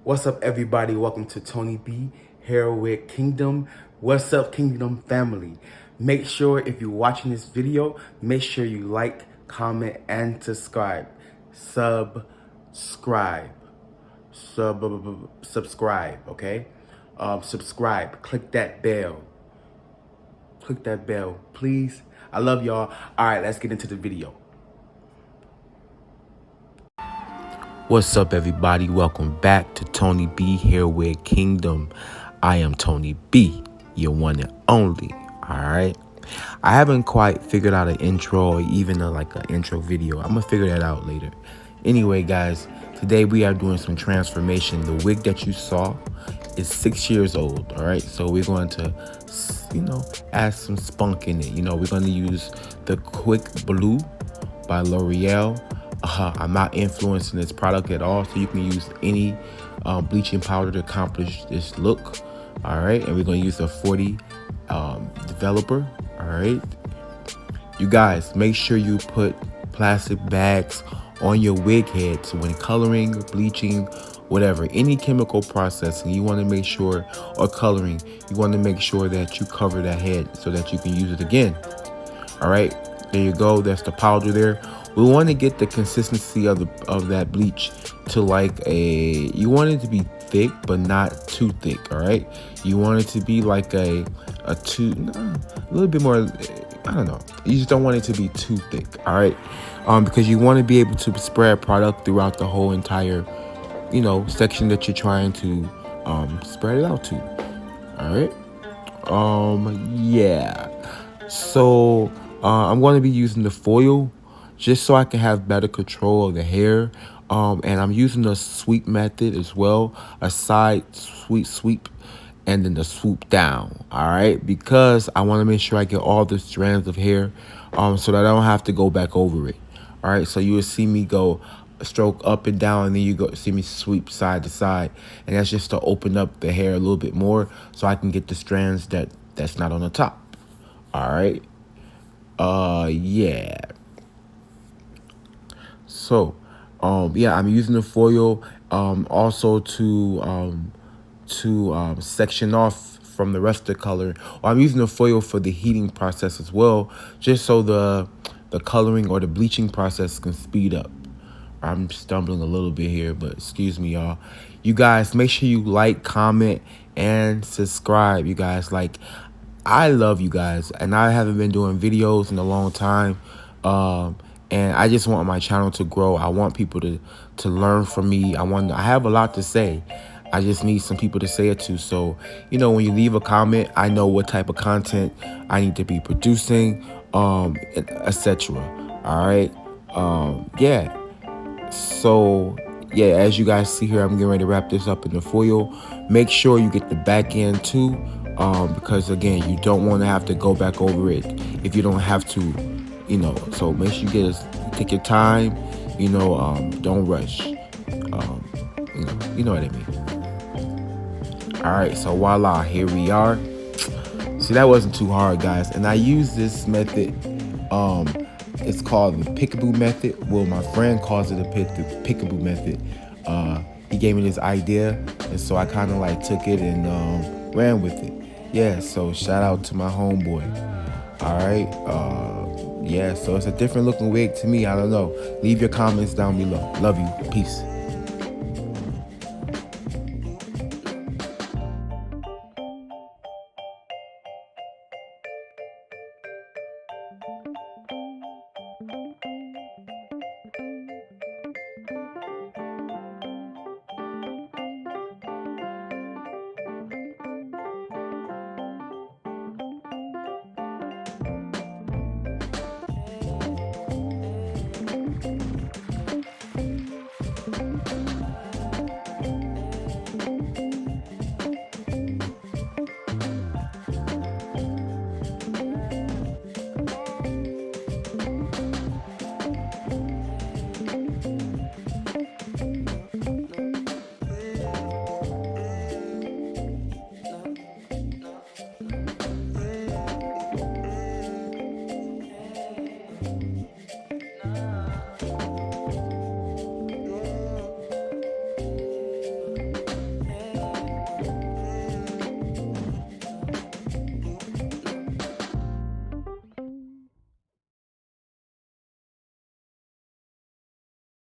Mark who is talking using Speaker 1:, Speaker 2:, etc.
Speaker 1: What's up, everybody? Welcome to Tony B here with Kingdom. What's up, Kingdom family? Make sure if you're watching this video, make sure you like, comment, and subscribe. Subscribe. Subscribe, okay? Subscribe. Click that bell. Click that bell, please. I love y'all. All right, let's get into the video. What's up, everybody? Welcome back to Tony B here with Kingdom. I am Tony B, your one and only. All right. I haven't quite figured out an intro or even an intro video. I'm gonna figure that out later. Anyway, guys, today we are doing some transformation. The wig that you saw is 6 years old. All right. So we're going to, add some spunk in it. We're going to use the Quick Blue by L'Oreal. I'm not influencing this product at all, so you can use any bleaching powder to accomplish this look. All right, and we're going to use a 40 developer. All right, you guys, make sure you put plastic bags on your wig head. So when coloring, bleaching, whatever, any chemical processing, you want to make sure, or coloring, you want to make sure that you cover that head so that you can use it again. All right, there you go. That's the powder there. We want to get the consistency of that bleach to you want it to be thick but not too thick. All right, you want it to be like a little bit more, I don't know, you just don't want it to be too thick. All right, because you want to be able to spread product throughout the whole entire section that you're trying to spread it out to. All right, yeah, so I'm going to be using the foil just so I can have better control of the hair. And I'm using the sweep method as well, a side sweep, and then the swoop down. All right, because I want to make sure I get all the strands of hair, so that I don't have to go back over it. All right, so you will see me go stroke up and down, and then you go see me sweep side to side, and that's just to open up the hair a little bit more, so I can get the strands that's not on the top. All right, yeah. So, yeah, I'm using the foil also to section off from the rest of the color. I'm using the foil for the heating process as well, just so the coloring or the bleaching process can speed up. I'm stumbling a little bit here, but excuse me, y'all. You guys, make sure you like, comment, and subscribe. You guys, I love you guys, and I haven't been doing videos in a long time. And I just want my channel to grow. I want people to learn from me. I have a lot to say. I just need some people to say it to. So, when you leave a comment, I know what type of content I need to be producing, etc. All right. Yeah. So, yeah, as you guys see here, I'm getting ready to wrap this up in the foil. Make sure you get the back end too, because again, you don't want to have to go back over it if you don't have to. So make sure you take your time, don't rush, you know what I mean. All right, so voila, here we are. See, that wasn't too hard, guys. And I use this method, it's called the peekaboo method. Well, my friend calls it the peekaboo method. He gave me this idea, and so I kind of took it and ran with it. Yeah, so shout out to my homeboy. All right, yeah, so it's a different looking wig to me. I don't know. Leave your comments down below. Love you. Peace.